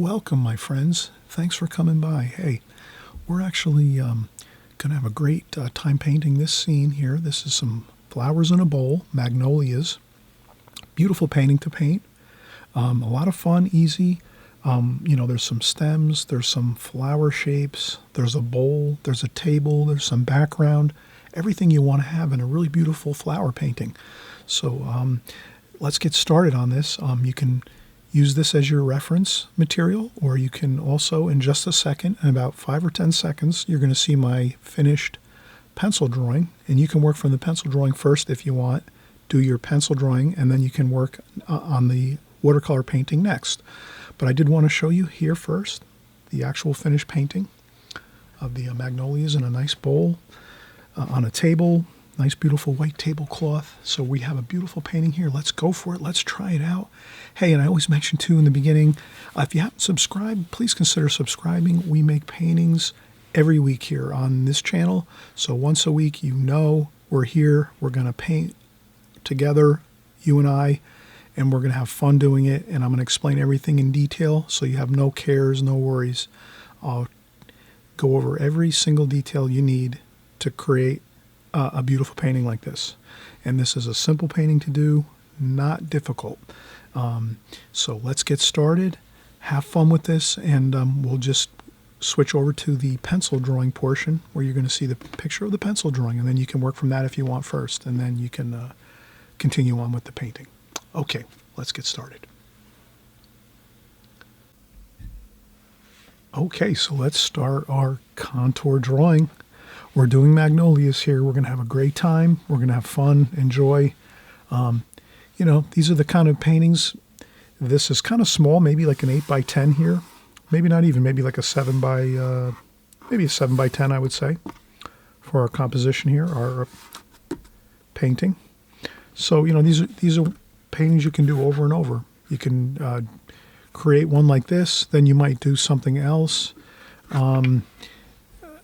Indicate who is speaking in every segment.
Speaker 1: Welcome, my friends. Thanks for coming by. Hey, we're actually going to have a great time painting this scene here. This is some flowers in a bowl, magnolias. Beautiful painting to paint. A lot of fun, easy. There's some stems, there's some flower shapes, there's a bowl, there's a table, there's some background. Everything you want to have in a really beautiful flower painting. So let's get started on this. You can use this as your reference material, or you can also, in just a second, in about 5 or 10 seconds, you're going to see my finished pencil drawing. And you can work from the pencil drawing first if you want. Do your pencil drawing, and then you can work on the watercolor painting next. But I did want to show you here first the actual finished painting of the magnolias in a nice bowl on a table. Nice, beautiful white tablecloth. So we have a beautiful painting here. Let's go for it. Let's try it out. Hey, and I always mention too in the beginning, if you haven't subscribed, please consider subscribing. We make paintings every week here on this channel. So once a week, we're here. We're going to paint together, you and I, and we're going to have fun doing it. And I'm going to explain everything in detail so you have no cares, no worries. I'll go over every single detail you need to create a beautiful painting like this. And this is a simple painting to do, not difficult. So let's get started, have fun with this, and we'll just switch over to the pencil drawing portion where you're going to see the picture of the pencil drawing, and then you can work from that if you want first, and then you can continue on with the painting. Okay, let's get started. Okay, so let's start our contour drawing. We're doing magnolias here. We're going to have a great time. We're going to have fun, enjoy. These are the kind of paintings. This is kind of small, maybe like an 8 by 10 here. Maybe not even, maybe like a 7 by 10, I would say, for our composition here, our painting. So, these are paintings you can do over and over. You can create one like this, then you might do something else.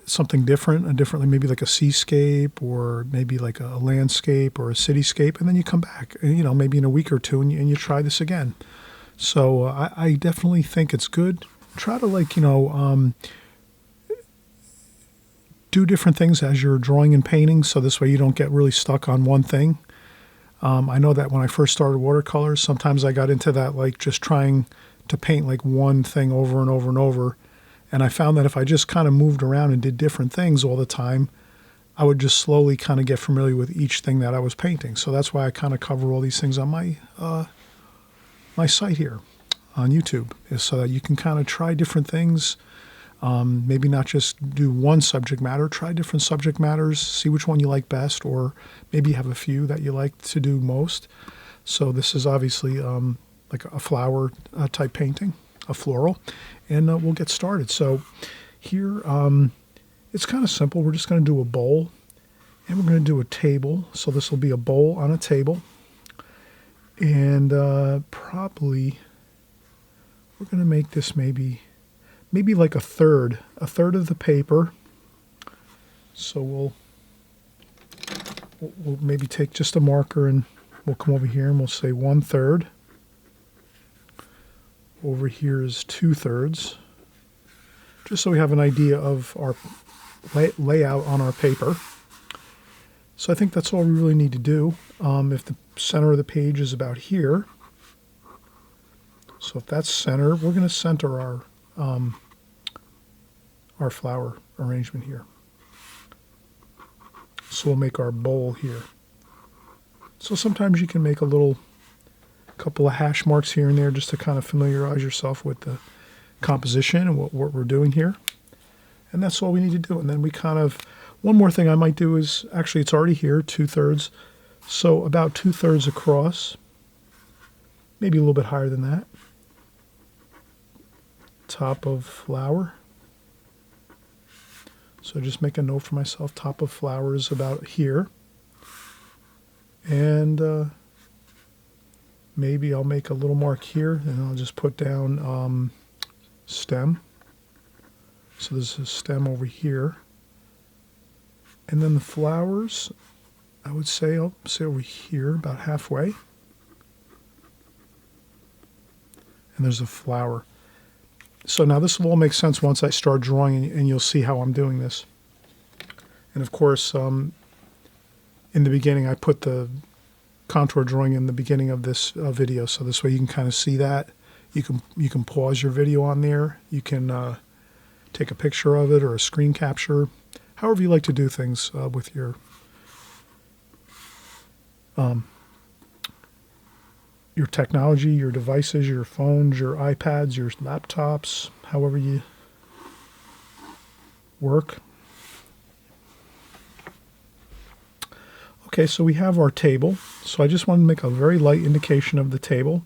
Speaker 1: Something differently, maybe like a seascape, or maybe like a landscape or a cityscape, and then you come back, maybe in a week or two, and you try this again. So I definitely think it's good. Try to do different things as you're drawing and painting, so this way you don't get really stuck on one thing. I know that when I first started watercolors, sometimes I got into that, like just trying to paint like one thing over and over and over. And I found that if I just kind of moved around and did different things all the time, I would just slowly kind of get familiar with each thing that I was painting. So that's why I kind of cover all these things on my site here on YouTube, is so that you can kind of try different things. Maybe not just do one subject matter, try different subject matters, see which one you like best, or maybe you have a few that you like to do most. So this is obviously like a flower type painting, a floral, and we'll get started. So here, it's kind of simple. We're just going to do a bowl, and we're going to do a table. So this will be a bowl on a table, and probably we're going to make this maybe like a third of the paper. So we'll maybe take just a marker, and we'll come over here and we'll say 1/3. Over here is 2/3, just so we have an idea of our layout on our paper. So I think that's all we really need to do. If the center of the page is about here, so if that's center, we're going to center our flower arrangement here. So we'll make our bowl here. So sometimes you can make a couple of hash marks here and there just to kind of familiarize yourself with the composition and what we're doing here. And that's all we need to do. And then we one more thing I might do is, actually it's already here, 2/3. So about 2/3 across, maybe a little bit higher than that. Top of flower. So just make a note for myself, top of flower is about here. And maybe I'll make a little mark here, and I'll just put down stem. So there's a stem over here. And then the flowers, I'll say over here, about halfway. And there's a flower. So now this will all make sense once I start drawing, and you'll see how I'm doing this. And of course, in the beginning, I put the contour drawing in the beginning of this video, so this way you can kind of see that. You can pause your video on there. You can take a picture of it or a screen capture, however you like to do things with your technology, your devices, your phones, your iPads, your laptops, however you work. Okay, so we have our table. So I just want to make a very light indication of the table.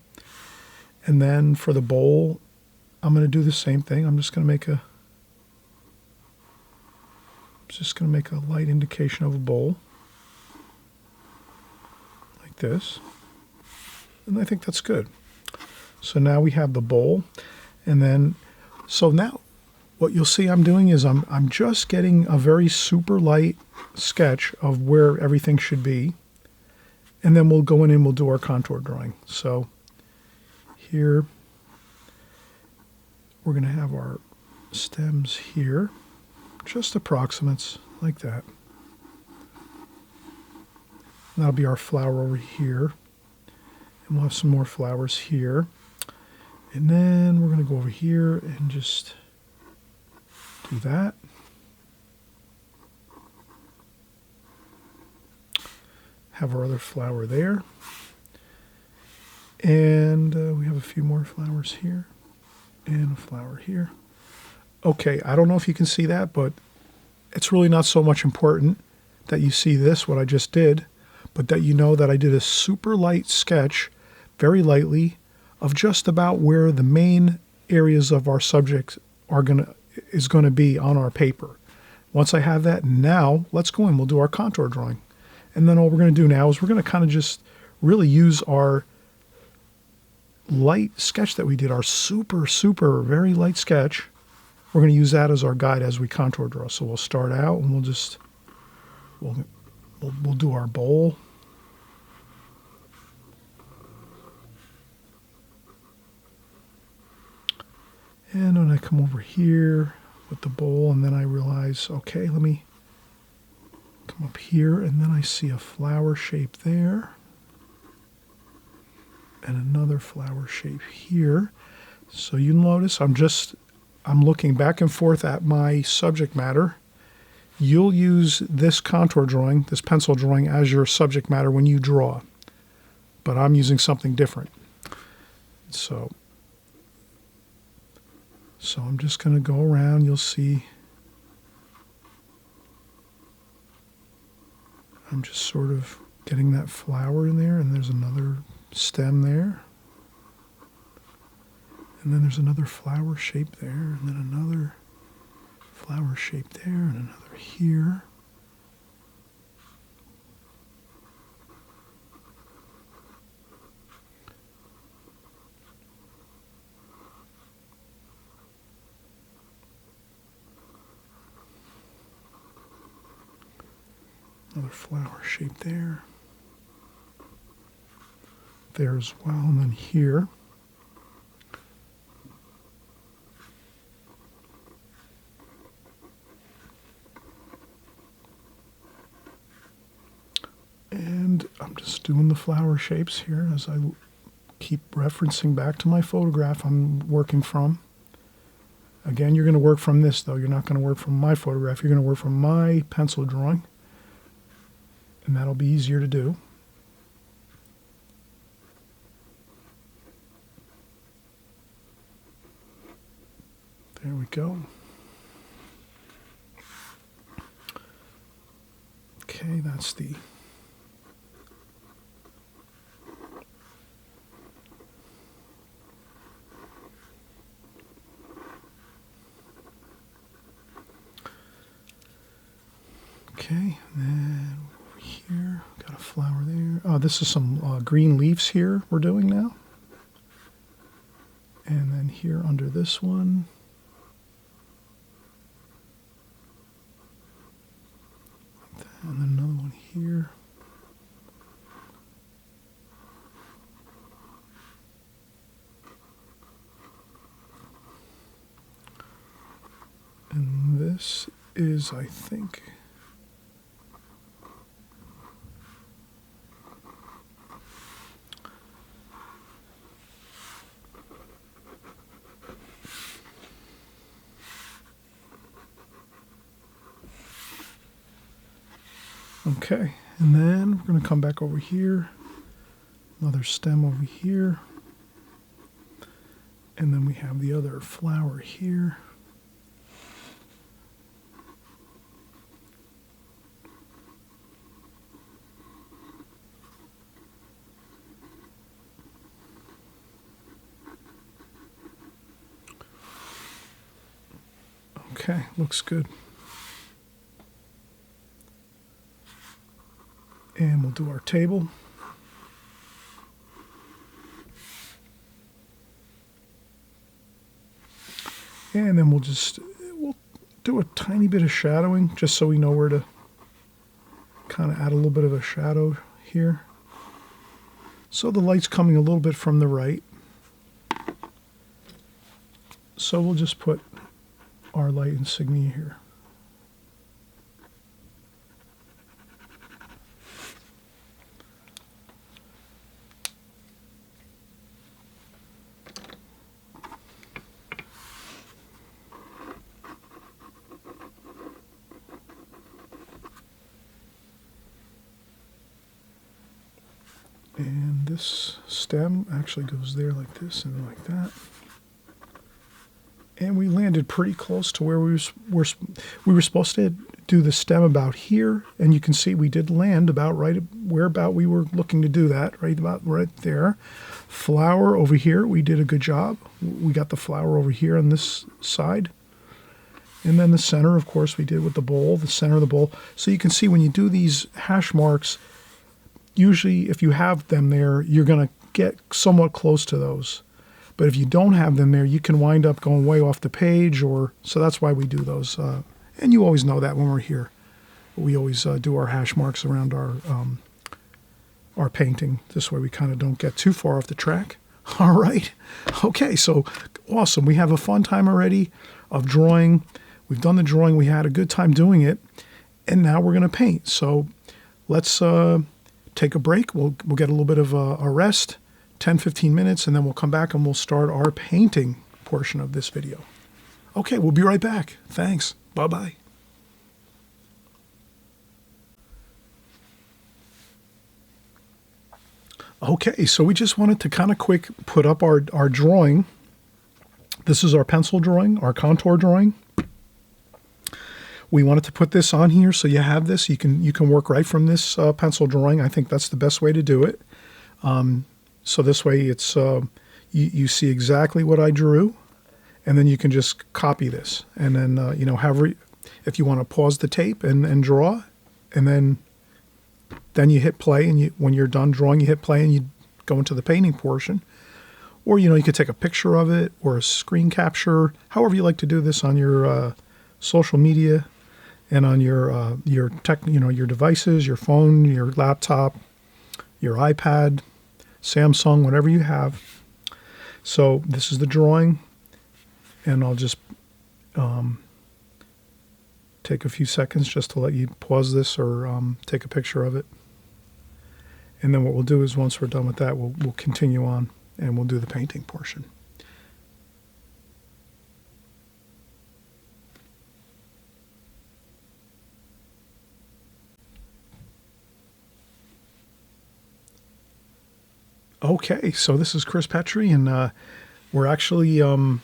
Speaker 1: And then for the bowl, I'm going to do the same thing. I'm just going to make a light indication of a bowl. Like this. And I think that's good. So now we have the bowl. And then, so now what you'll see I'm doing is I'm just getting a very super light sketch of where everything should be. And then we'll go in and we'll do our contour drawing. So here, we're going to have our stems here, just approximates like that. And that'll be our flower over here. And we'll have some more flowers here. And then we're going to go over here and just do that. Have our other flower there. And we have a few more flowers here. And a flower here. Okay, I don't know if you can see that, but it's really not so much important that you see this, what I just did, but that you know that I did a super light sketch, very lightly, of just about where the main areas of our subject is going to be on our paper. Once I have that, now let's go in. We'll do our contour drawing. And then all we're going to do now is we're going to kind of just really use our light sketch that we did, our super, super, very light sketch. We're going to use that as our guide as we contour draw. So we'll start out and we'll do our bowl. And when I come over here with the bowl, and then I realize, okay, let me come up here, and then I see a flower shape there. And another flower shape here. So you notice I'm looking back and forth at my subject matter. You'll use this contour drawing, this pencil drawing, as your subject matter when you draw. But I'm using something different. So I'm just going to go around. You'll see I'm just sort of getting that flower in there, and there's another stem there. And then there's another flower shape there, and then another flower shape there, and another here. Another flower shape there. There as well, and then here. And I'm just doing the flower shapes here as I keep referencing back to my photograph I'm working from. Again, you're going to work from this, though. You're not going to work from my photograph. You're going to work from my pencil drawing. And that'll be easier to do. There we go. Okay, that's the okay, and then over here, got a flower there. Oh, this is some green leaves here we're doing now. And then here under this one, and then another one here. is, I think, okay, and then we're going to come back over here, another stem over here, and then we have the other flower here. Okay, looks good. And we'll do our table. And then we'll do a tiny bit of shadowing just so we know where to kind of add a little bit of a shadow here. So the light's coming a little bit from the right. So we'll just put our light insignia here. And this stem actually goes there like this and like that. And we landed pretty close to where we were supposed to do the stem about here. And you can see we did land about right where about we were looking to do that, right about right there. Flower over here, we did a good job. We got the flower over here on this side. And then the center, of course, we did with the bowl, the center of the bowl. So you can see when you do these hash marks, usually if you have them there, you're going to get somewhat close to those. But if you don't have them there, you can wind up going way off the page. So that's why we do those. And you always know that when we're here. We always do our hash marks around our painting. This way we kind of don't get too far off the track. All right. Okay, so awesome. We have a fun time already of drawing. We've done the drawing. We had a good time doing it. And now we're going to paint. So let's take a break. We'll get a little bit of a rest, 10, 15 minutes, and then we'll come back and we'll start our painting portion of this video. Okay, we'll be right back. Thanks. Bye-bye. Okay, so we just wanted to kind of quick put up our drawing. This is our pencil drawing, our contour drawing. We wanted to put this on here so you have this. You can work right from this pencil drawing. I think that's the best way to do it. So this way it's you see exactly what I drew, and then you can just copy this. And then, if you want to pause the tape and draw, and then you hit play, and when you're done drawing, you hit play and you go into the painting portion. Or, you could take a picture of it or a screen capture, however you like to do this on your social media and on your tech, your devices, your phone, your laptop, your iPad, Samsung, whatever you have. So this is the drawing, and I'll just take a few seconds just to let you pause this or take a picture of it. And then what we'll do is once we're done with that, we'll continue on and we'll do the painting portion. Okay, so this is Chris Petri, and we're actually going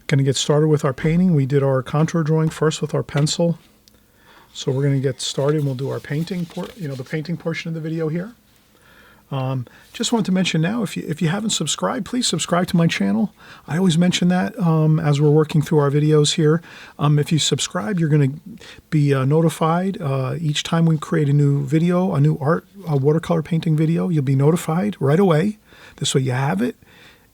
Speaker 1: to get started with our painting. We did our contour drawing first with our pencil, so we're going to get started. And we'll do our painting, the painting portion of the video here. Just wanted to mention now, if you haven't subscribed, please subscribe to my channel. I always mention that as we're working through our videos here. If you subscribe, you're going to be notified each time we create a new video, a new watercolor painting video. You'll be notified right away. This way you have it,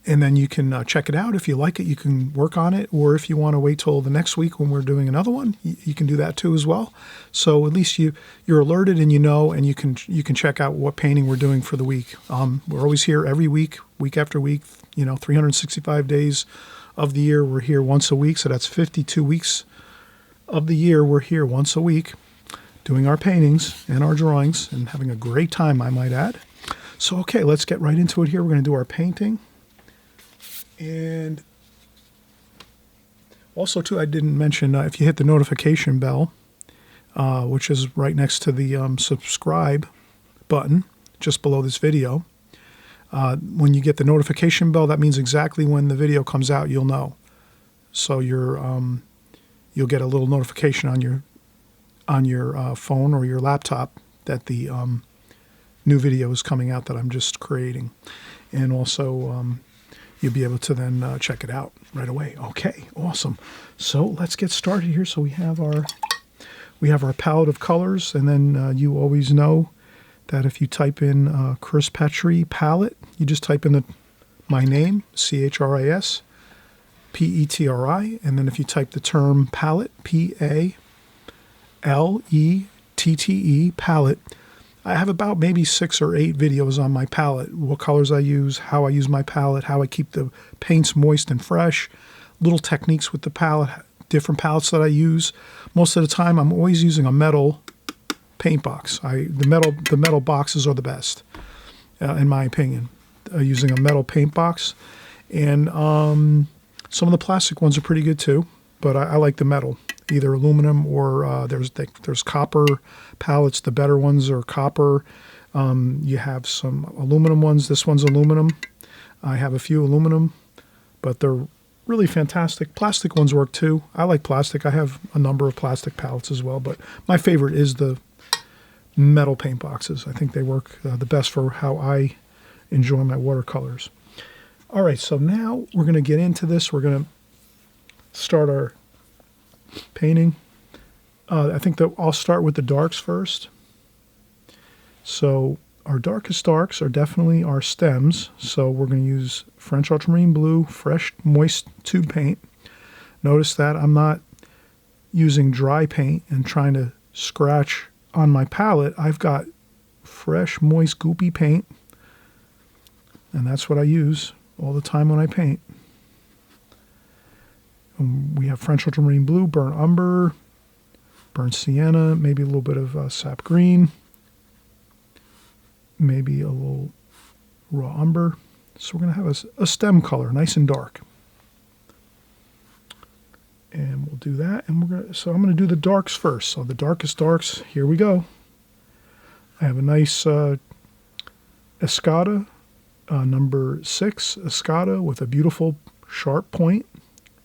Speaker 1: and then you can check it out. If you like it, you can work on it, or if you want to wait till the next week when we're doing another one, you can do that too as well. So at least you're alerted and and you can check out what painting we're doing for the week. We're always here every week, week after week. 365 days of the year we're here once a week, so that's 52 weeks of the year, we're here once a week doing our paintings and our drawings and having a great time, I might add. So, okay, let's get right into it here. We're going to do our painting. And also, too, I didn't mention, if you hit the notification bell, which is right next to the subscribe button, just below this video, when you get the notification bell, that means exactly when the video comes out, you'll know. So you'll get a little notification on your phone or your laptop that the new video is coming out that I'm just creating. And also, you'll be able to then check it out right away. Okay, awesome. So let's get started here. So we have our palette of colors, and then you always know that if you type in Chris Petri palette, you just type in my name, CHRIS PETRI, and then if you type the term palette, PALETTE, palette, I have about maybe 6 or 8 videos on my palette, what colors I use, how I use my palette, how I keep the paints moist and fresh, little techniques with the palette, different palettes that I use. Most of the time, I'm always using a metal paint box. The metal boxes are the best, in my opinion, using a metal paint box. And some of the plastic ones are pretty good too, but I like the metal, either aluminum or there's copper palettes. The better ones are copper. You have some aluminum ones. This one's aluminum. I have a few aluminum, but they're really fantastic. Plastic ones work too. I like plastic. I have a number of plastic palettes as well, but my favorite is the metal paint boxes. I think they work the best for how I enjoy my watercolors. All right, so now we're going to get into this. We're going to start our painting. I think that I'll start with the darks first. So our darkest darks are definitely our stems. So we're going to use French ultramarine blue, fresh moist tube paint. Notice that I'm not using dry paint and trying to scratch on my palette. I've got fresh, moist, goopy paint, and that's what I use all the time when I paint. We have French ultramarine blue, burnt umber, burnt sienna, maybe a little bit of sap green, maybe a little raw umber. So we're going to have a stem color, nice and dark. And we'll do that. And so I'm going to do the darks first. So the darkest darks, here we go. I have a nice Escada, number 6 Escada with a beautiful sharp point.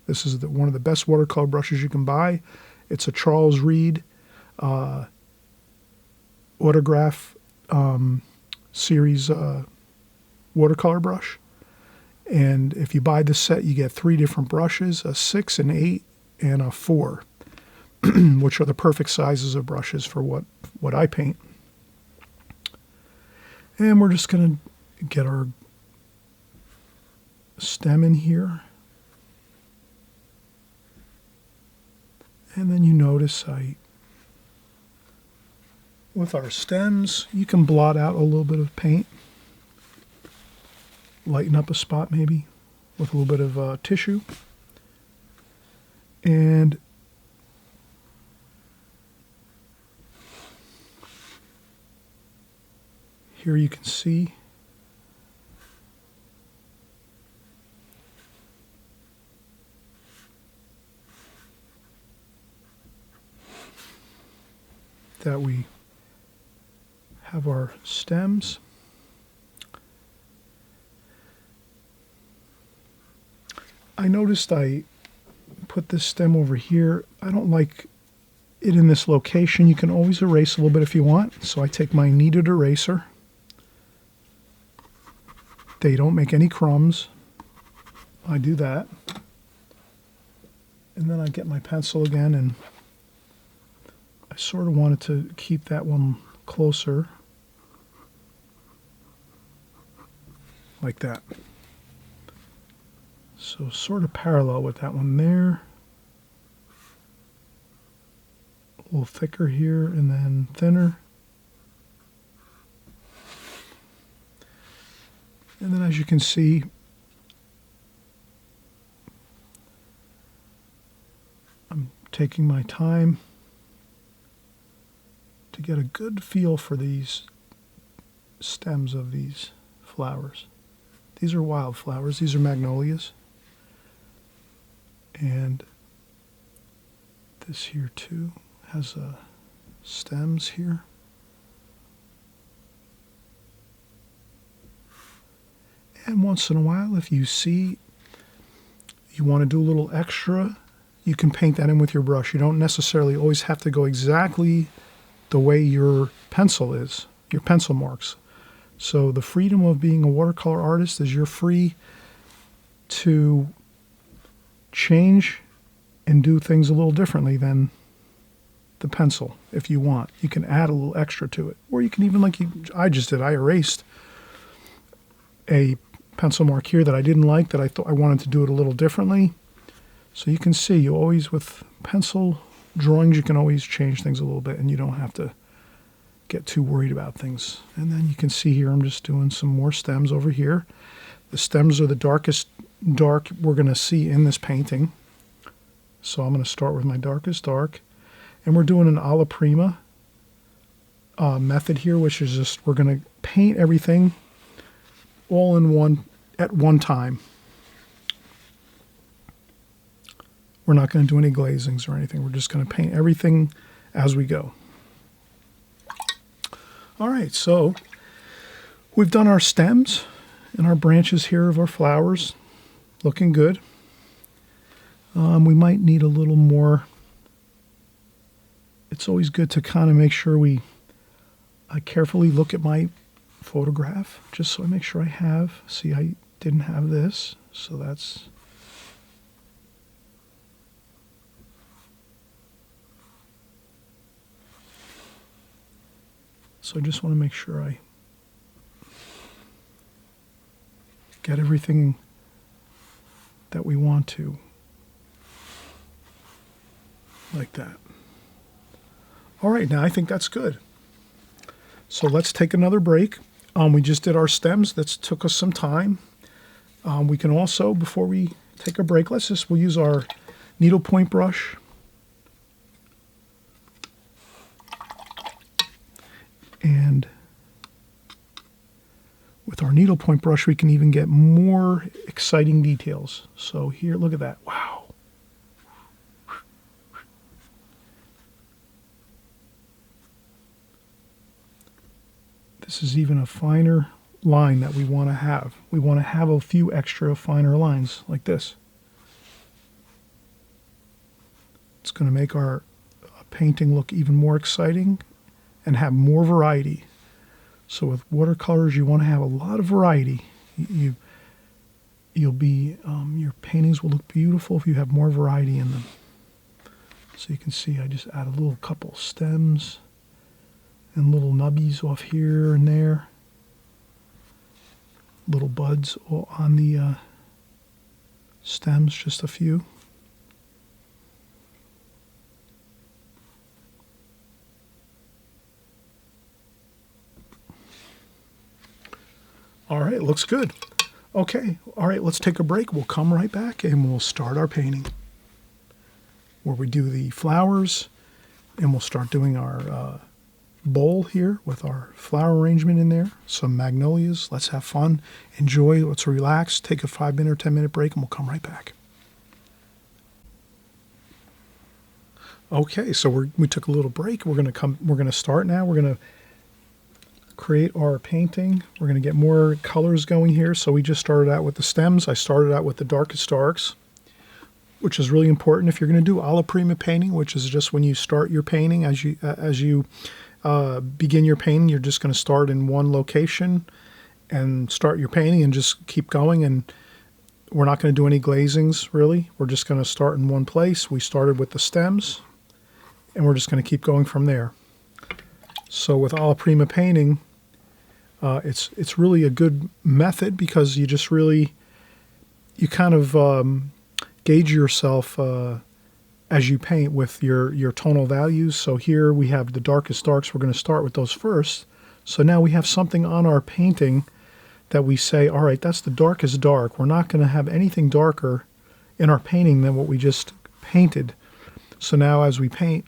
Speaker 1: This is one of the best watercolor brushes you can buy. It's a Charles Reed Autograph series watercolor brush. And if you buy this set, you get 3 different brushes, a 6, an 8, and a 4, which are the perfect sizes of brushes for what I paint. And we're just going to get our stem in here. And then you notice with our stems, you can blot out a little bit of paint. Lighten up a spot maybe with a little bit of tissue. And here you can see that we have our stems. I noticed I put this stem over here. I don't like it in this location. You can always erase a little bit if you want. So I take my kneaded eraser. They don't make any crumbs. I do that. And then I get my pencil again, and I sort of wanted to keep that one closer, like that. So sort of parallel with that one there. A little thicker here and then thinner. And then as you can see, I'm taking my time to get a good feel for these stems of these flowers. These are wildflowers. These are magnolias. And this here too has stems here. And once in a while, if you see you want to do a little extra, you can paint that in with your brush. You don't necessarily always have to go exactly the way your pencil is, your pencil marks. So the freedom of being a watercolor artist is you're free to change and do things a little differently than the pencil if you want. You can add a little extra to it. Or you can even, like I just did, I erased a pencil mark here that I didn't like, that I thought I wanted to do it a little differently. So you can see, you always, with pencil drawings, you can always change things a little bit, and you don't have to get too worried about things. And then you can see here, I'm just doing some more stems over here. The stems are the darkest dark we're going to see in this painting. So I'm going to start with my darkest dark. And we're doing an alla prima method here, which is just, we're going to paint everything all in one, at one time. We're not going to do any glazings or anything. We're just going to paint everything as we go. All right, so we've done our stems and our branches here of our flowers. Looking good. We might need a little more. It's always good to kind of make sure I carefully look at my photograph, just so I make sure I have. See, I didn't have this, so that's... So I just want to make sure I get everything that we want to, like that. All right, now I think that's good. So let's take another break. We just did our stems. That took us some time. We can also, before we take a break, we'll use our needlepoint brush. And with our needlepoint brush, we can even get more exciting details. So here, look at that. Wow. This is even a finer line that we want to have. We want to have a few extra finer lines like this. It's going to make our painting look even more exciting and have more variety. So with watercolors, you want to have a lot of variety. Your paintings will look beautiful if you have more variety in them. So you can see I just add a little couple stems and little nubbies off here and there. Little buds on the stems, just a few. All right, looks good. Okay, all right, let's take a break. We'll come right back and we'll start our painting, where we do the flowers, and we'll start doing our bowl here with our flower arrangement in there, some magnolias. Let's have fun, enjoy, let's relax, take a 5-minute or 10-minute break, and we'll come right back. Okay, so we took a little break. We're gonna start now. We're gonna create our painting. We're going to get more colors going here. So we just started out with the stems. I started out with the darkest darks, which is really important if you're going to do alla prima painting, which is just when you start your painting. As you begin your painting, you're just going to start in one location and start your painting and just keep going. And we're not going to do any glazings, really. We're just going to start in one place. We started with the stems, and we're just going to keep going from there. So with alla prima painting, it's really a good method, because you just really, you kind of gauge yourself as you paint with your tonal values. So here we have the darkest darks. We're going to start with those first. So now we have something on our painting that we say, all right, that's the darkest dark. We're not going to have anything darker in our painting than what we just painted. So now as we paint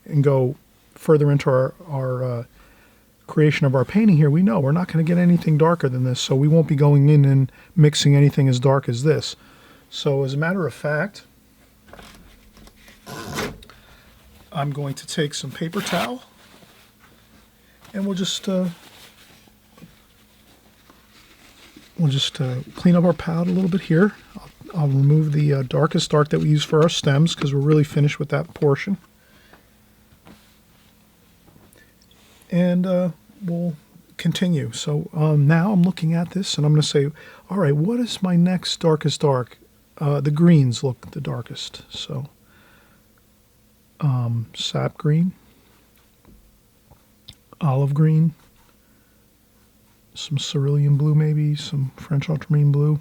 Speaker 1: and go further into our creation of our painting here, we know we're not going to get anything darker than this, so we won't be going in and mixing anything as dark as this. So as a matter of fact, I'm going to take some paper towel and we'll just clean up our palette a little bit here. I'll remove the darkest dark that we use for our stems because we're really finished with that portion. And we'll continue. So now I'm looking at this and I'm going to say, all right, what is my next darkest dark? The greens look the darkest. So sap green, olive green, some cerulean blue maybe, some French ultramarine blue.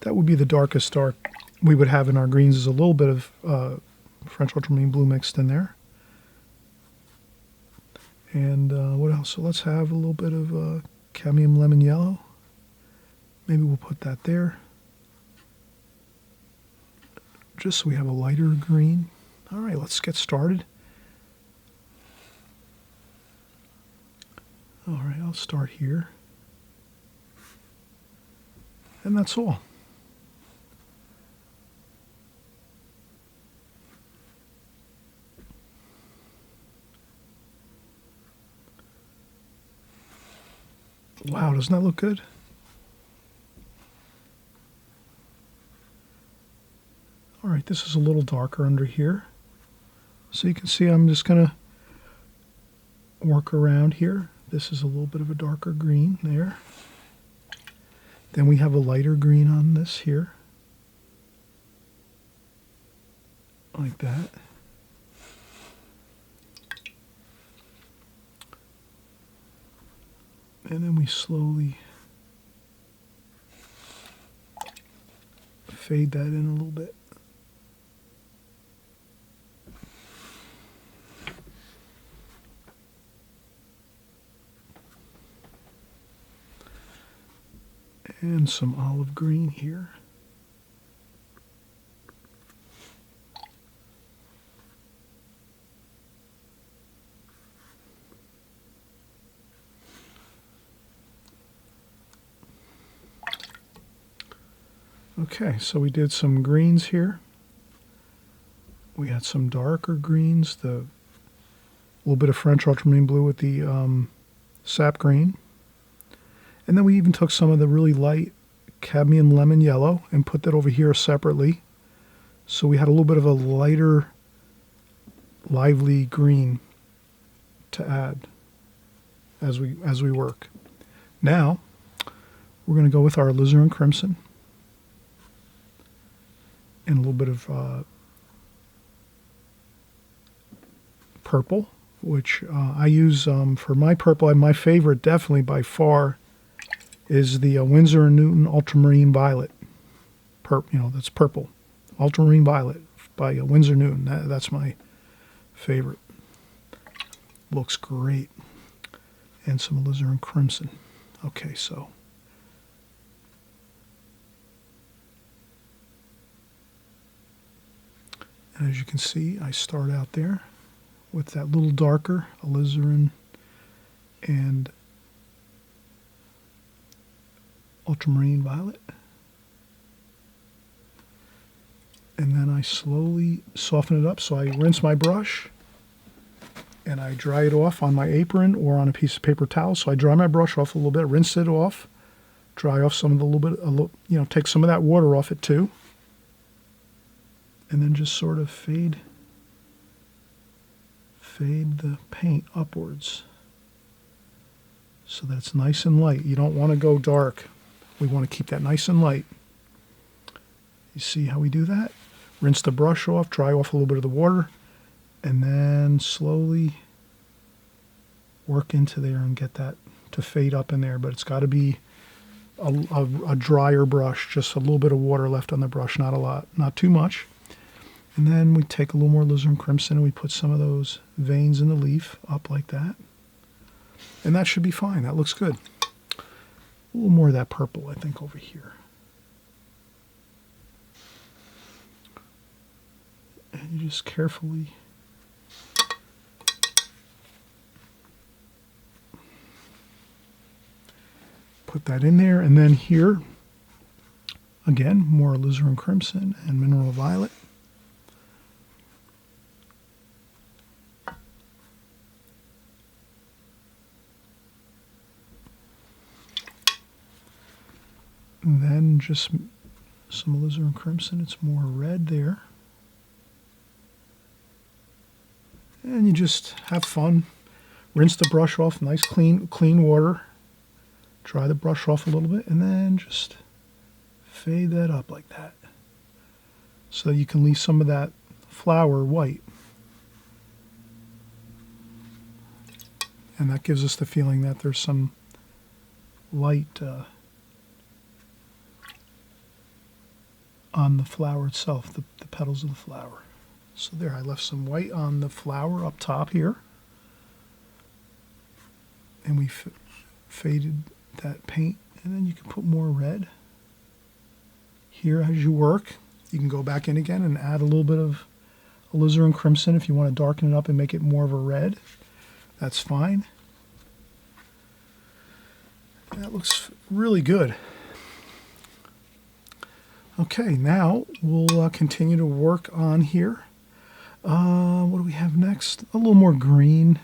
Speaker 1: That would be the darkest dark we would have in our greens, is a little bit of French ultramarine blue mixed in there. And what else? So let's have a little bit of cadmium lemon yellow. Maybe we'll put that there. Just so we have a lighter green. All right, let's get started. All right, I'll start here. And that's all. Wow, doesn't that look good? All right, this is a little darker under here. So you can see I'm just going to work around here. This is a little bit of a darker green there. Then we have a lighter green on this here. Like that. And then we slowly fade that in a little bit. And some olive green here. Okay, so we did some greens here. We had some darker greens, the little bit of French ultramarine blue with the sap green. And then we even took some of the really light cadmium lemon yellow and put that over here separately. So we had a little bit of a lighter, lively green to add as we work. Now, we're going to go with our alizarin crimson and a little bit of purple, which I use for my purple. My favorite, definitely by far, is the Winsor & Newton Ultramarine Violet. That's purple. Ultramarine Violet by Winsor & Newton. That's my favorite. Looks great. And some alizarin crimson. Okay, so. And as you can see, I start out there with that little darker alizarin and ultramarine violet. And then I slowly soften it up. So I rinse my brush and I dry it off on my apron or on a piece of paper towel. So I dry my brush off a little bit, rinse it off, dry off some of the little bit, take some of that water off it too. And then just sort of fade the paint upwards so that it's nice and light. You don't want to go dark. We want to keep that nice and light. You see how we do that? Rinse the brush off, dry off a little bit of the water, and then slowly work into there and get that to fade up in there. But it's got to be a drier brush, just a little bit of water left on the brush, not a lot, not too much. And then we take a little more alizarin crimson and we put some of those veins in the leaf up like that. And that should be fine. That looks good. A little more of that purple, I think, over here. And you just carefully put that in there. And then here, again, more alizarin crimson and mineral violet. And then just some alizarin crimson. It's more red there. And you just have fun. Rinse the brush off, nice clean water. Dry the brush off a little bit, and then just fade that up like that. So you can leave some of that flower white. And that gives us the feeling that there's some light on the flower itself, the petals of the flower. So there, I left some white on the flower up top here. And we faded that paint, and then you can put more red here as you work. You can go back in again and add a little bit of alizarin crimson if you want to darken it up and make it more of a red. That's fine. That looks really good. Okay, now we'll continue to work on here. What do we have next? A little more green.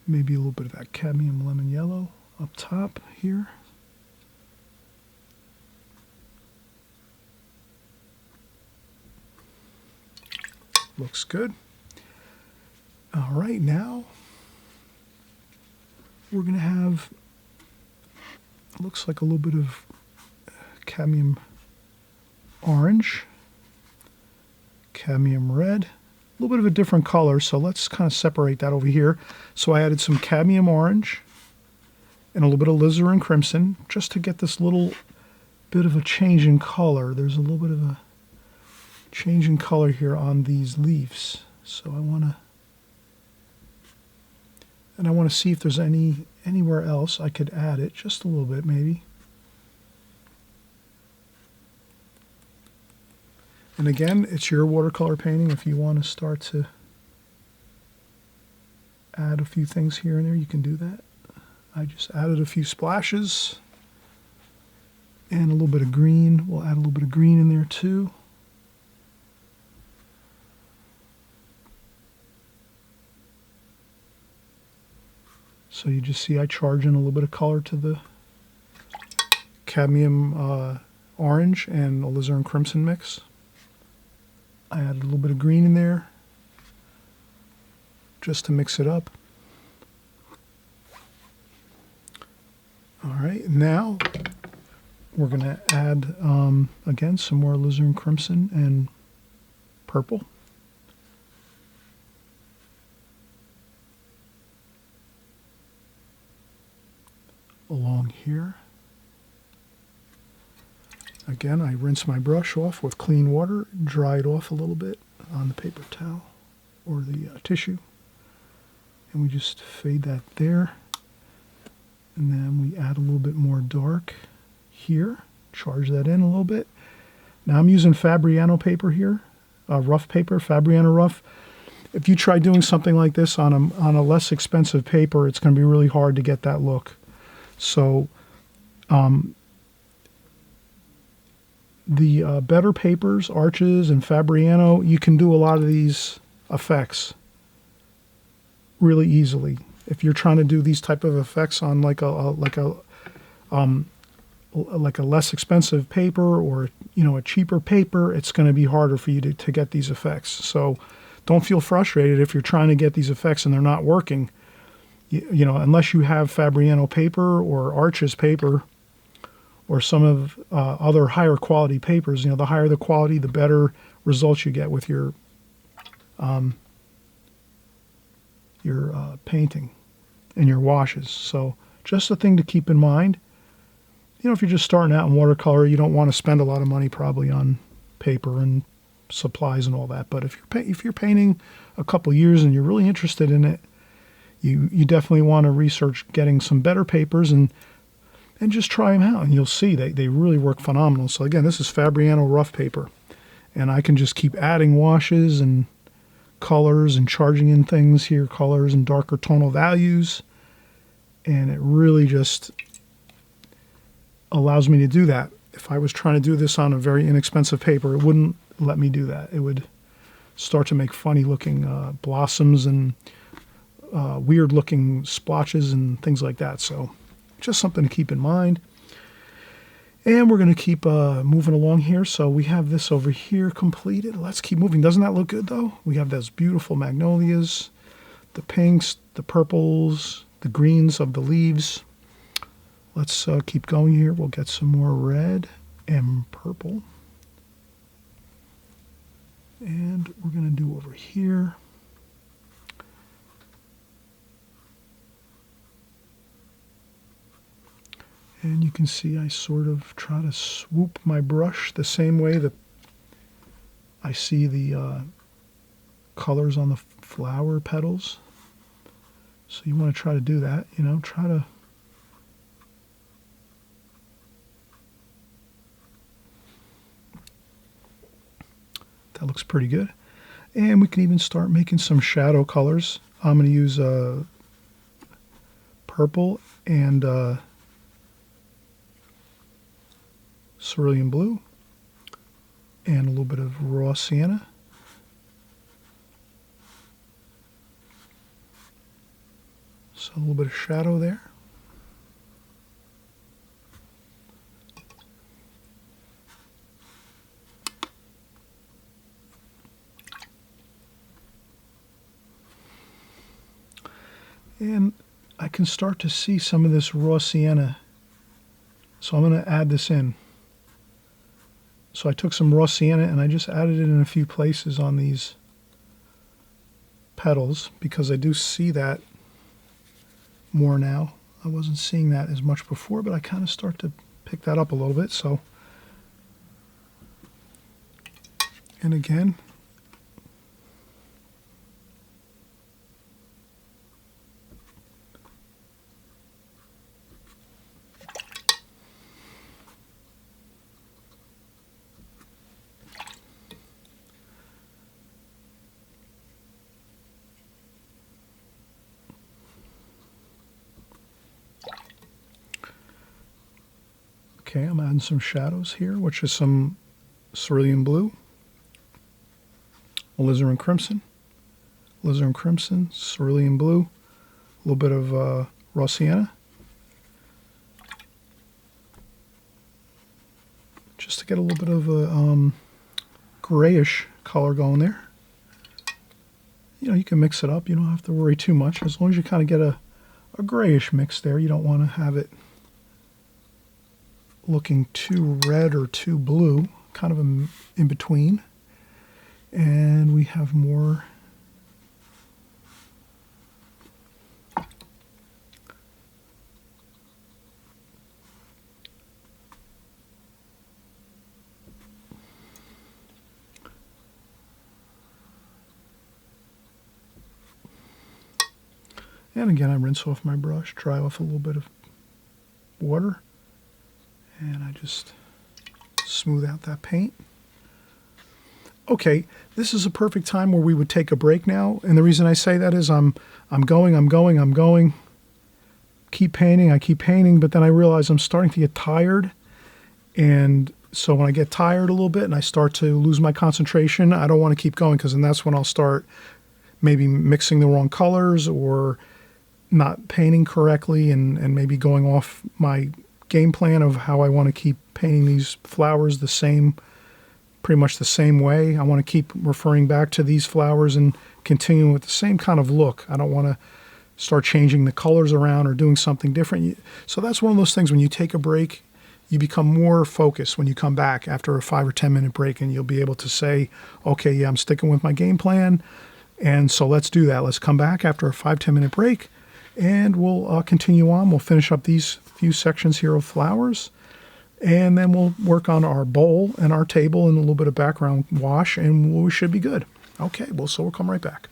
Speaker 1: Maybe a little bit of that cadmium lemon yellow up top here. Looks good. All right, now we're going to have, looks like a little bit of cadmium orange, cadmium red, a little bit of a different color, so let's kind of separate that over here. So I added some cadmium orange and a little bit of alizarin crimson just to get this little bit of a change in color. There's a little bit of a change in color here on these leaves. So I want to see if there's anywhere else I could add it, just a little bit maybe. And again, it's your watercolor painting. If you want to start to add a few things here and there, you can do that. I just added a few splashes and a little bit of green. We'll add a little bit of green in there too. So you just see I charge in a little bit of color to the cadmium orange and alizarin crimson mix. I added a little bit of green in there just to mix it up. All right, now we're going to add, again, some more alizarin crimson and purple. Along here. Again, I rinse my brush off with clean water, dry it off a little bit on the paper towel or the tissue, and we just fade that there. And then we add a little bit more dark here, charge that in a little bit. Now I'm using Fabriano paper here, rough paper, Fabriano rough. If you try doing something like this on a less expensive paper, it's going to be really hard to get that look. So the better papers, Arches and Fabriano, you can do a lot of these effects really easily. If you're trying to do these type of effects on like a less expensive paper or a cheaper paper, it's going to be harder for you to get these effects. So don't feel frustrated if you're trying to get these effects and they're not working. Unless you have Fabriano paper or Arches paper or some of other higher quality papers, the higher the quality, the better results you get with your painting and your washes. So just a thing to keep in mind. If you're just starting out in watercolor, you don't want to spend a lot of money probably on paper and supplies and all that. But if you're painting a couple years and you're really interested in it, you definitely want to research getting some better papers and just try them out, and you'll see they really work phenomenal. So again, this is Fabriano rough paper, and I can just keep adding washes and colors and charging in things here, colors and darker tonal values, and it really just allows me to do that. If I was trying to do this on a very inexpensive paper, it wouldn't let me do that. It would start to make funny looking blossoms and weird looking splotches and things like that. So just something to keep in mind. And we're going to keep moving along here. So we have this over here completed. Let's keep moving. Doesn't that look good though? We have those beautiful magnolias, the pinks, the purples, the greens of the leaves. Let's keep going here. We'll get some more red and purple. And we're going to do over here. And you can see I sort of try to swoop my brush the same way that I see the colors on the flower petals. So you want to try to do that, you know, try to that looks pretty good. And we can even start making some shadow colors. I'm going to use purple and cerulean blue and a little bit of raw sienna. So a little bit of shadow there. And I can start to see some of this raw sienna. So I'm going to add this in. So I took some raw sienna and I just added it in a few places on these petals because I do see that more now. I wasn't seeing that as much before, but I kind of start to pick that up a little bit. So, and again, okay, I'm adding some shadows here, which is some cerulean blue, alizarin crimson, cerulean blue, a little bit of raw sienna, just to get a little bit of a grayish color going there. You know, you can mix it up. You don't have to worry too much. As long as you kind of get a grayish mix there, you don't want to have it looking too red or too blue, kind of in between. And we have more and again I rinse off my brush, dry off a little bit of water, and I just smooth out that paint. Okay, this is a perfect time where we would take a break now, and the reason I say that is I'm going, keep painting, but then I realize I'm starting to get tired, and so when I get tired a little bit and I start to lose my concentration, I don't want to keep going, because then that's when I'll start maybe mixing the wrong colors or not painting correctly, and maybe going off my game plan of how I want to keep painting these flowers pretty much the same way. I want to keep referring back to these flowers and continuing with the same kind of look. I don't want to start changing the colors around or doing something different. So that's one of those things, when you take a break, you become more focused when you come back after a 5 or 10 minute break, and you'll be able to say, okay, yeah, I'm sticking with my game plan, and so let's do that. Let's come back after a 5-10 minute break, and we'll continue on. We'll finish up these few sections here of flowers, And then we'll work on our bowl and our table and a little bit of background wash, and we should be good. Okay, well, so we'll come right back.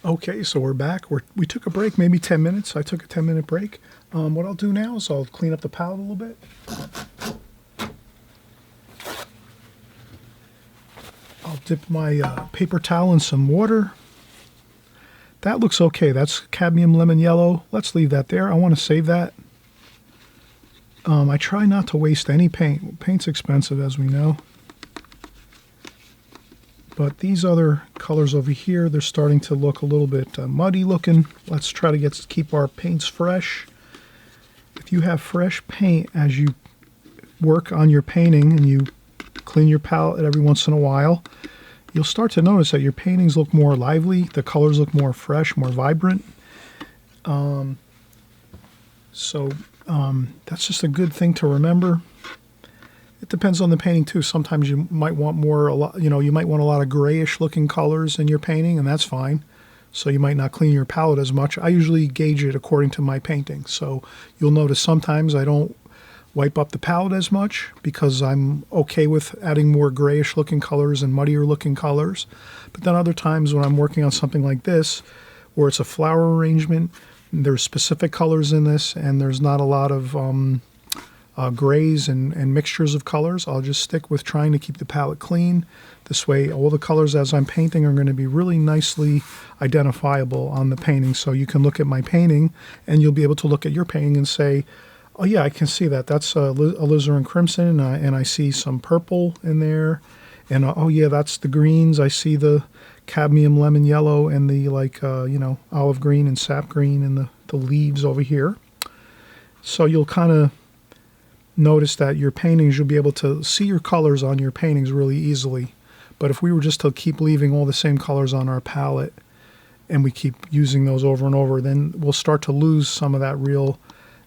Speaker 1: Okay, so we're back. We took a break, maybe 10 minutes. I took a 10-minute break. What I'll do now is I'll clean up the palette a little bit. I'll dip my paper towel in some water. That looks okay. That's cadmium lemon yellow. Let's leave that there. I want to save that. I try not to waste any paint. Paint's expensive, as we know. But these other colors over here, they're starting to look a little bit muddy looking. Let's try to keep our paints fresh. If you have fresh paint as you work on your painting and you clean your palette every once in a while, you'll start to notice that your paintings look more lively, the colors look more fresh, more vibrant. That's just a good thing to remember. It depends on the painting too. Sometimes you might want you might want a lot of grayish looking colors in your painting, and that's fine. So you might not clean your palette as much. I usually gauge it according to my painting. So you'll notice sometimes I don't wipe up the palette as much because I'm okay with adding more grayish looking colors and muddier looking colors. But then other times when I'm working on something like this, where it's a flower arrangement, there's specific colors in this and there's not a lot of grays and mixtures of colors, I'll just stick with trying to keep the palette clean. This way all the colors as I'm painting are going to be really nicely identifiable on the painting. So you can look at my painting and you'll be able to look at your painting and say, oh yeah, I can see that. That's alizarin crimson, and I see some purple in there. And oh yeah, that's the greens. I see the cadmium lemon yellow and the olive green and sap green and the leaves over here. So you'll kind of notice that your paintings, you'll be able to see your colors on your paintings really easily. But if we were just to keep leaving all the same colors on our palette and we keep using those over and over, then we'll start to lose some of that real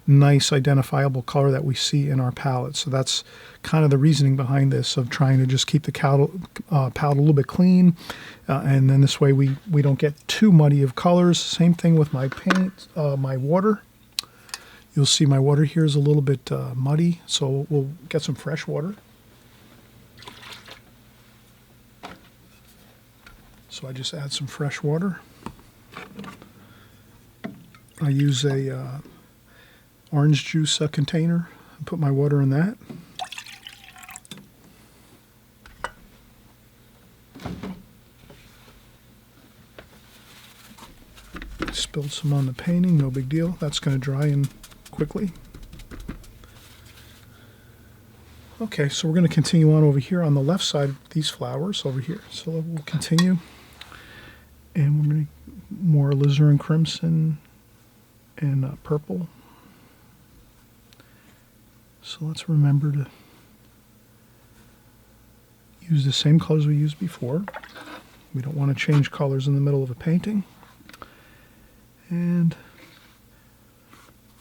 Speaker 1: nice identifiable color that we see in our palette. So that's kind of the reasoning behind this, of trying to just keep the palette a little bit clean, and then this way we don't get too muddy of colors. Same thing with my paint, my water. You'll see my water here is a little bit muddy, so we'll get some fresh water. So I just add some fresh water. I use a orange juice container and put my water in that. Spilled some on the painting, no big deal. That's going to dry in quickly. Okay, so we're going to continue on over here on the left side of these flowers over here. So we'll continue. And we're going to more alizarin crimson and purple. So let's remember to use the same colors we used before. We don't want to change colors in the middle of a painting. And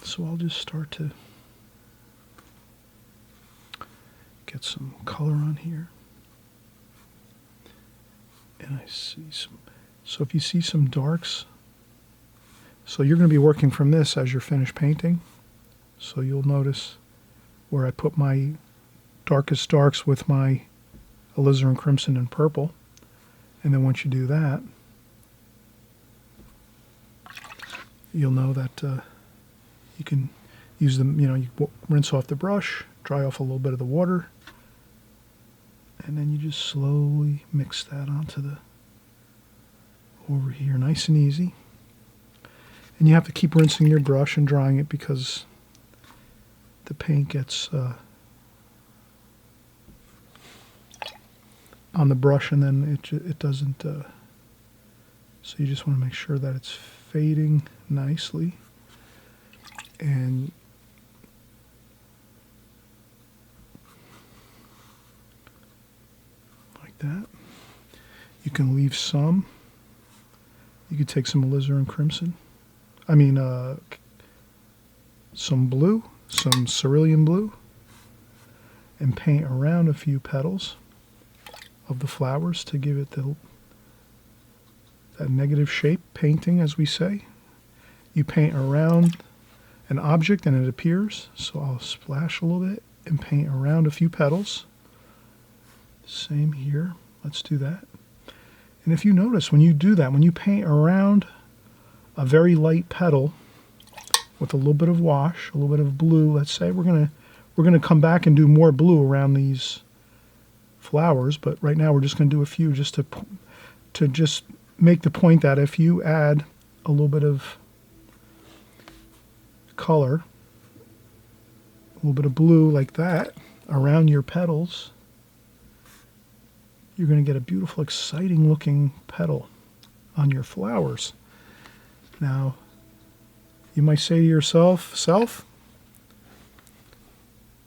Speaker 1: so I'll just start to get some color on here. And I see some, so if you see some darks, so you're going to be working from this as you're finished painting. So you'll notice where I put my darkest darks with my alizarin crimson and purple. And then once you do that, you'll know that you can use them, you rinse off the brush, dry off a little bit of the water, and then you just slowly mix that onto the, over here, nice and easy. And you have to keep rinsing your brush and drying it because the paint gets on the brush, and then it doesn't, so you just want to make sure that it's fading nicely. And like that. You can leave some. You could take some alizarin crimson. Some blue, some cerulean blue, and paint around a few petals of the flowers to give it that negative shape painting, as we say. You paint around an object and it appears. So I'll splash a little bit and paint around a few petals. Same here. Let's do that. And if you notice, when you do that, when you paint around a very light petal with a little bit of wash, a little bit of blue, let's say, we're gonna come back and do more blue around these flowers, but right now we're just gonna do a few just to just make the point that if you add a little bit of color, a little bit of blue like that around your petals, you're going to get a beautiful, exciting looking petal on your flowers. Now, you might say to yourself,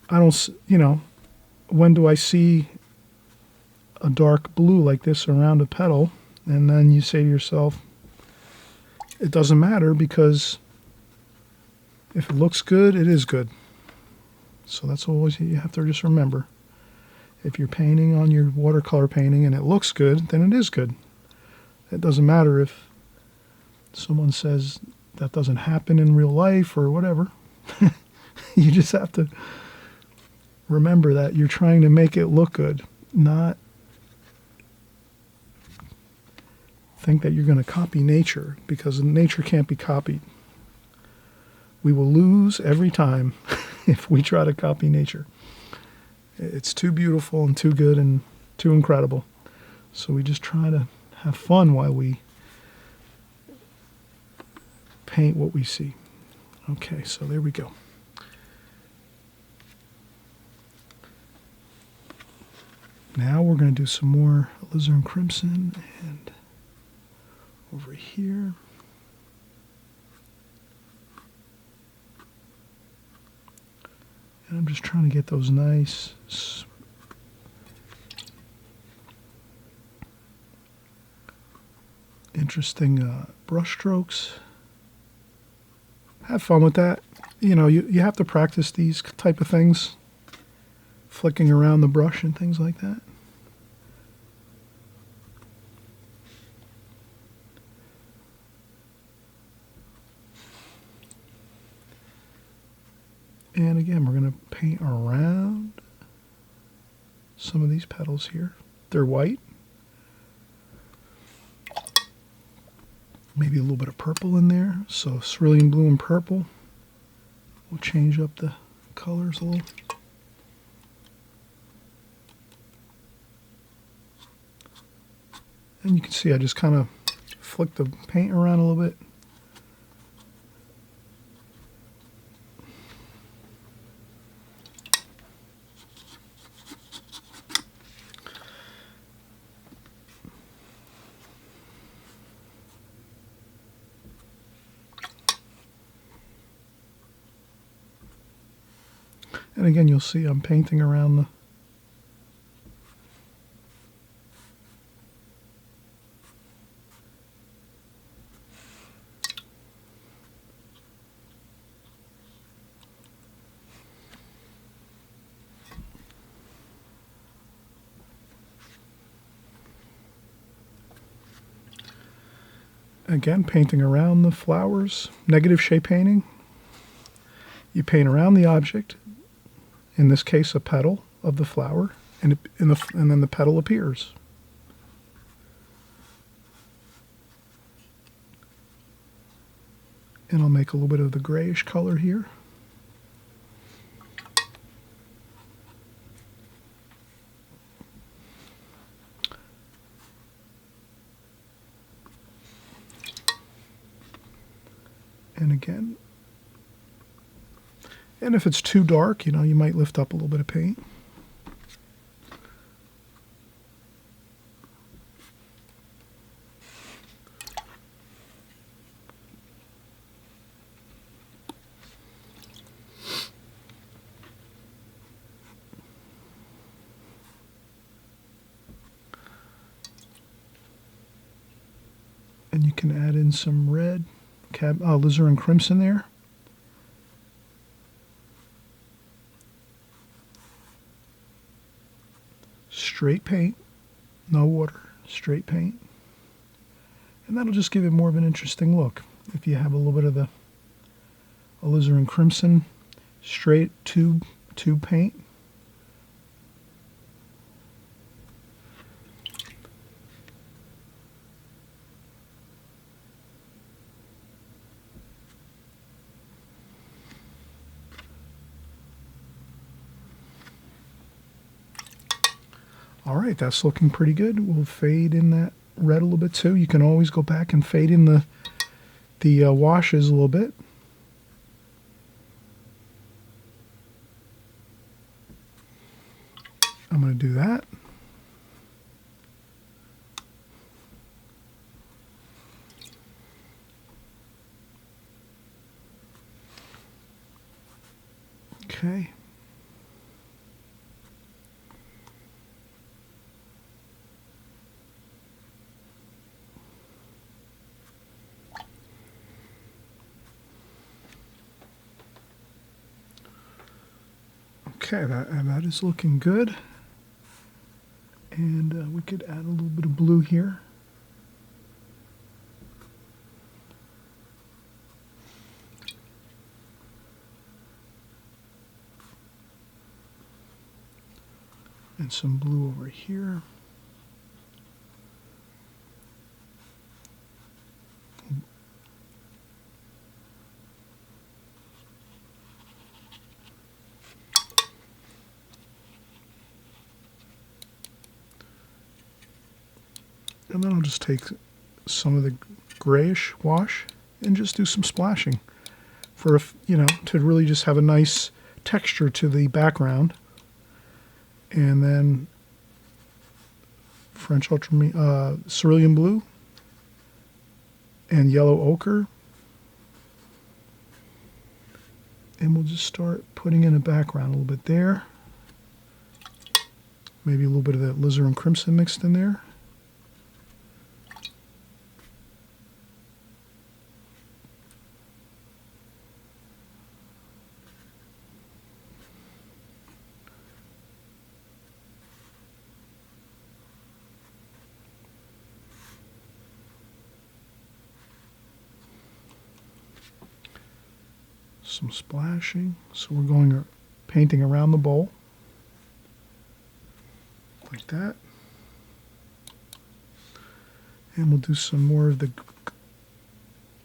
Speaker 1: I don't, when do I see a dark blue like this around a petal? And then you say to yourself, it doesn't matter, because if it looks good, it is good. So that's always, you have to just remember. If you're painting on your watercolor painting and it looks good, then it is good. It doesn't matter if someone says that doesn't happen in real life or whatever. You just have to remember that you're trying to make it look good, not think that you're going to copy nature, because nature can't be copied. We will lose every time if we try to copy nature. It's too beautiful and too good and too incredible. So we just try to have fun while we paint what we see. Okay, so there we go. Now we're going to do some more alizarin crimson, and over here. And I'm just trying to get those nice interesting brush strokes. Have fun with that. You have to practice these type of things, flicking around the brush and things like that. And again, we're going to paint around some of these petals here. They're white. Maybe a little bit of purple in there. So cerulean blue and purple. We'll change up the colors a little. And you can see I just kind of flick the paint around a little bit. And again, you'll see I'm painting around the again, painting around the flowers. Negative shape painting. You paint around the object, in this case a petal of the flower, and then the petal appears. And I'll make a little bit of the grayish color here. And again, and if it's too dark, you might lift up a little bit of paint. And you can add in some red, alizarin crimson there. Straight paint, no water, straight paint. And that'll just give it more of an interesting look. If you have a little bit of the alizarin crimson, straight tube paint. All right, that's looking pretty good. We'll fade in that red a little bit too. You can always go back and fade in the washes a little bit. I'm going to do that. Okay. Okay, that is looking good. And we could add a little bit of blue here. And some blue over here. And then I'll just take some of the grayish wash and just do some splashing for, to really just have a nice texture to the background. And then French cerulean blue and yellow ochre. And we'll just start putting in a background a little bit there. Maybe a little bit of that alizarin crimson mixed in there. Some splashing. So we're going painting around the bowl like that. And we'll do some more of the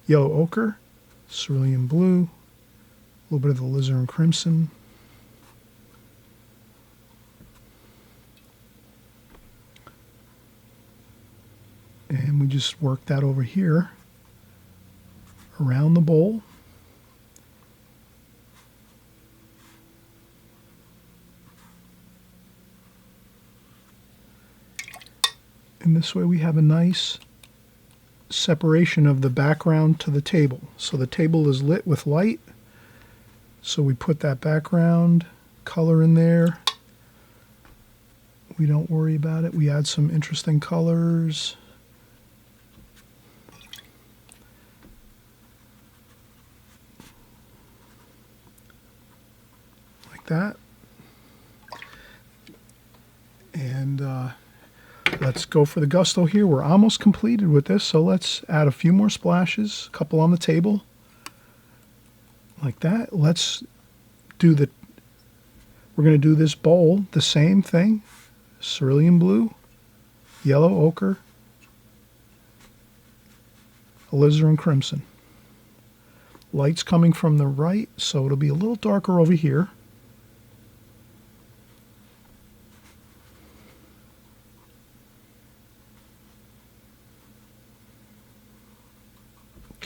Speaker 1: yellow ochre, cerulean blue, a little bit of the alizarin crimson. And we just work that over here around the bowl. And this way we have a nice separation of the background to the table. So the table is lit with light. So we put that background color in there. We don't worry about it. We add some interesting colors. Like that. And let's go for the gusto here. We're almost completed with this, so let's add a few more splashes, a couple on the table, like that. Let's do we're going to do this bowl, the same thing, cerulean blue, yellow ochre, alizarin crimson. Light's coming from the right, so it'll be a little darker over here.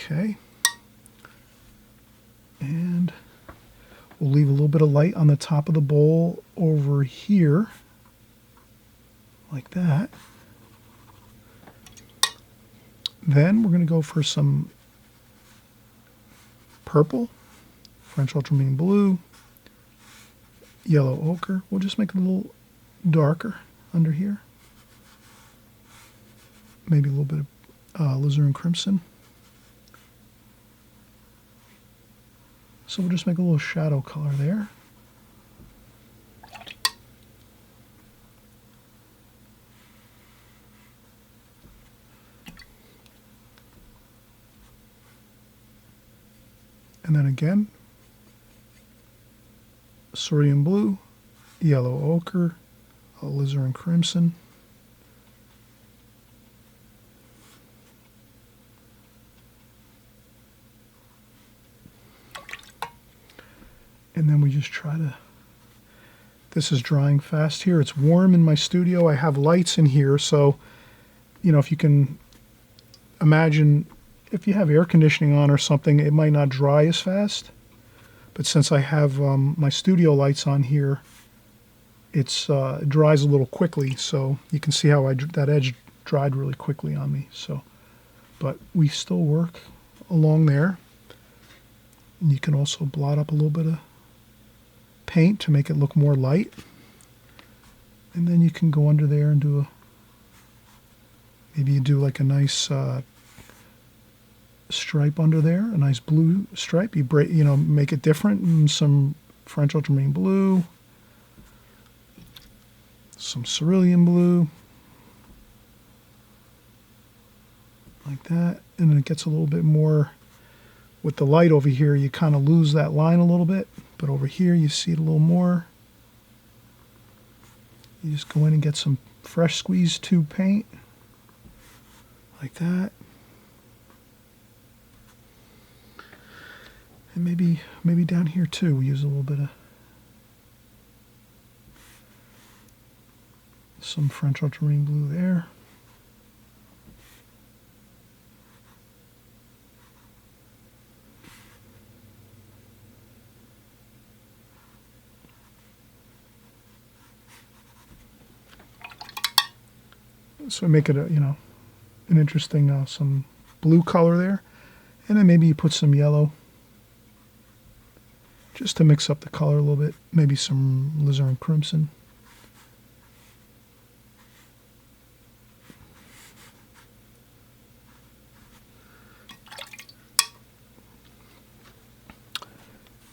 Speaker 1: Okay, and we'll leave a little bit of light on the top of the bowl over here, like that. Then we're going to go for some purple, French ultramarine blue, yellow ochre. We'll just make it a little darker under here. Maybe a little bit of alizarin crimson. So we'll just make a little shadow color there. And then again, cerulean blue, yellow ochre, alizarin crimson. And then we just try to, this is drying fast here. It's warm in my studio. I have lights in here, so, you know, if you can imagine, if you have air conditioning on or something, it might not dry as fast. But since I have my studio lights on here, it dries a little quickly. So you can see how that edge dried really quickly on me. So, but we still work along there. And you can also blot up a little bit of paint to make it look more light. And then you can go under there and do maybe you do like a nice stripe under there, a nice blue stripe. You make it different, and some French ultramarine blue, some cerulean blue, like that. And then it gets a little bit more, with the light over here, you kind of lose that line a little bit, but over here you see it a little more. You just go in and get some fresh squeezed tube paint, like that. And maybe down here too, we use a little bit of some French ultramarine blue there. So make it an interesting some blue color there, and then maybe you put some yellow just to mix up the color a little bit. Maybe some alizarin crimson.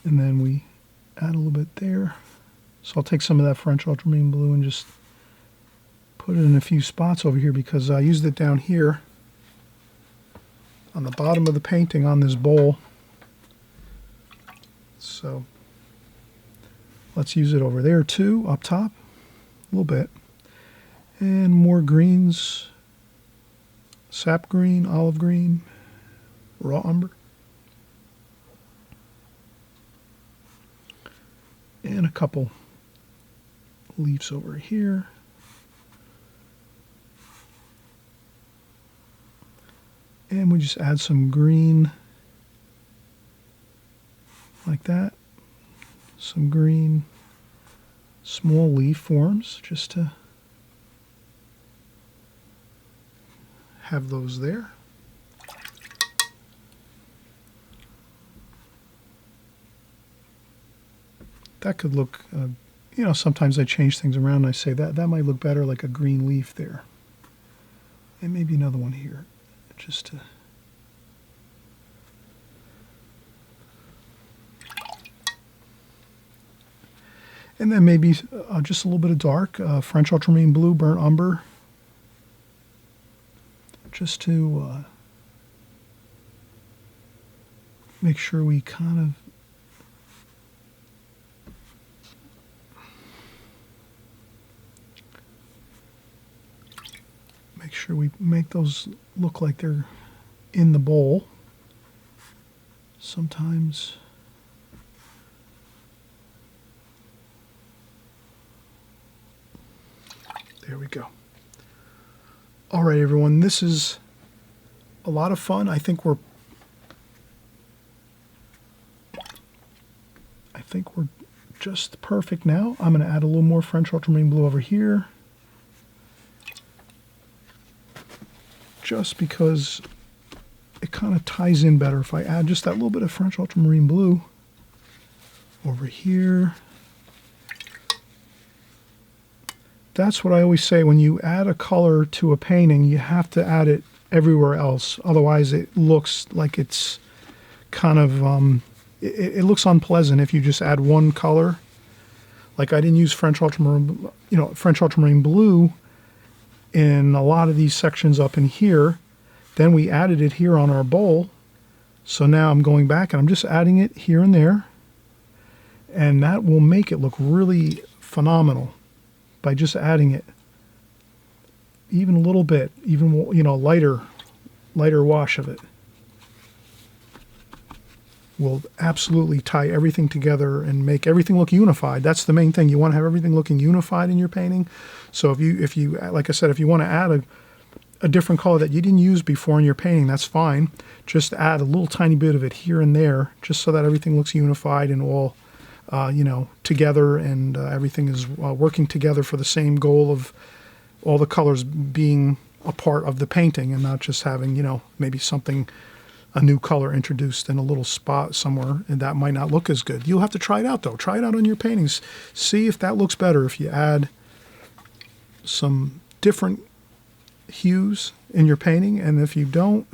Speaker 1: And then we add a little bit there. So I'll take some of that French ultramarine blue and just put it in a few spots over here, because I used it down here on the bottom of the painting on this bowl. So let's use it over there too, up top, a little bit. And more greens, sap green, olive green, raw umber. And a couple leaves over here. And we just add some green, like that. Some green small leaf forms, just to have those there. That could look, sometimes I change things around and I say that might look better like a green leaf there. And maybe another one here, just to... And then maybe just a little bit of dark, French ultramarine blue, burnt umber, just to make sure we kind of make those look like they're in the bowl. Sometimes there we go. All right, everyone, this is a lot of fun. I think we're just perfect now. I'm going to add a little more French ultramarine blue over here, just because it kind of ties in better if I add just that little bit of French ultramarine blue over here. That's what I always say, when you add a color to a painting, you have to add it everywhere else. Otherwise, it looks like it's kind of, it looks unpleasant if you just add one color. Like I didn't use French ultramarine blue in a lot of these sections up in here. Then we added it here on our bowl. So now I'm going back and I'm just adding it here and there. And that will make it look really phenomenal by just adding it even a little bit, even, you know, lighter wash of it will absolutely tie everything together and make everything look unified. That's the main thing. You want to have everything looking unified in your painting. So if you like I said, if you want to add a different color that you didn't use before in your painting, that's fine. Just add a little tiny bit of it here and there, just so that everything looks unified and all, you know, together, and everything is working together for the same goal of all the colors being a part of the painting, and not just having, you know, maybe a new color introduced in a little spot somewhere, and that might not look as good. You'll have to try it out though. Try it out on your paintings. See if that looks better if you add some different hues in your painting, and if you don't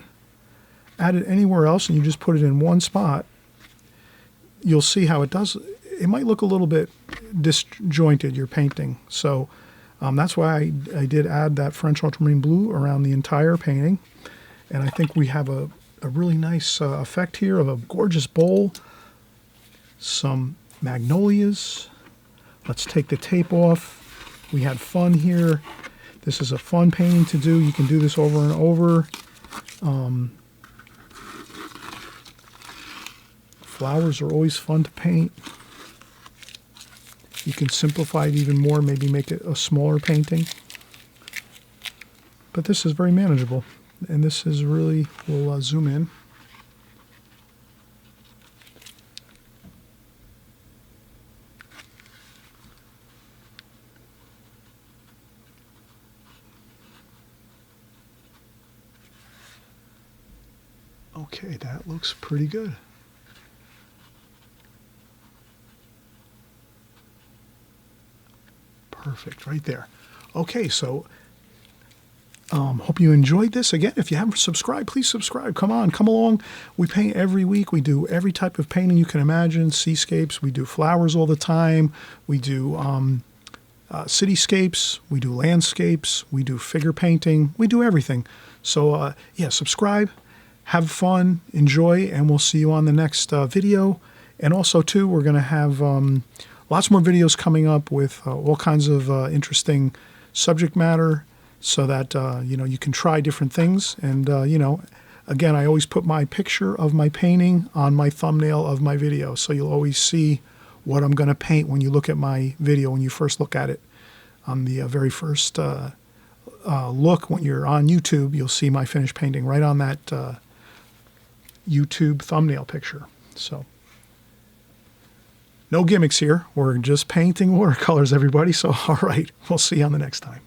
Speaker 1: add it anywhere else and you just put it in one spot, you'll see how it does. It might look a little bit disjointed, your painting. So that's why I did add that French ultramarine blue around the entire painting, and I think we have a really nice effect here of a gorgeous bowl, some magnolias. Let's take the tape off. We had fun here. This is a fun painting to do. You can do this over and over. Flowers are always fun to paint. You can simplify it even more, maybe make it a smaller painting. But this is very manageable. And this is really, we'll zoom in. Okay, that looks pretty good. Perfect, right there. Okay, so hope you enjoyed this. Again, if you haven't subscribed, please subscribe. Come on, come along. We paint every week. We do every type of painting you can imagine. Seascapes. We do flowers all the time. We do cityscapes. We do landscapes. We do figure painting. We do everything. So yeah, subscribe, have fun, enjoy, and we'll see you on the next video. And also, too, we're going to have lots more videos coming up with all kinds of interesting subject matter, so that you know, you can try different things. And you know, again, I always put my picture of my painting on my thumbnail of my video, so you'll always see what I'm going to paint when you look at my video. When you first look at it on the very first look, when you're on YouTube, you'll see my finished painting right on that YouTube thumbnail picture. So no gimmicks here. We're just painting watercolors, everybody. So all right, we'll see you on the next time.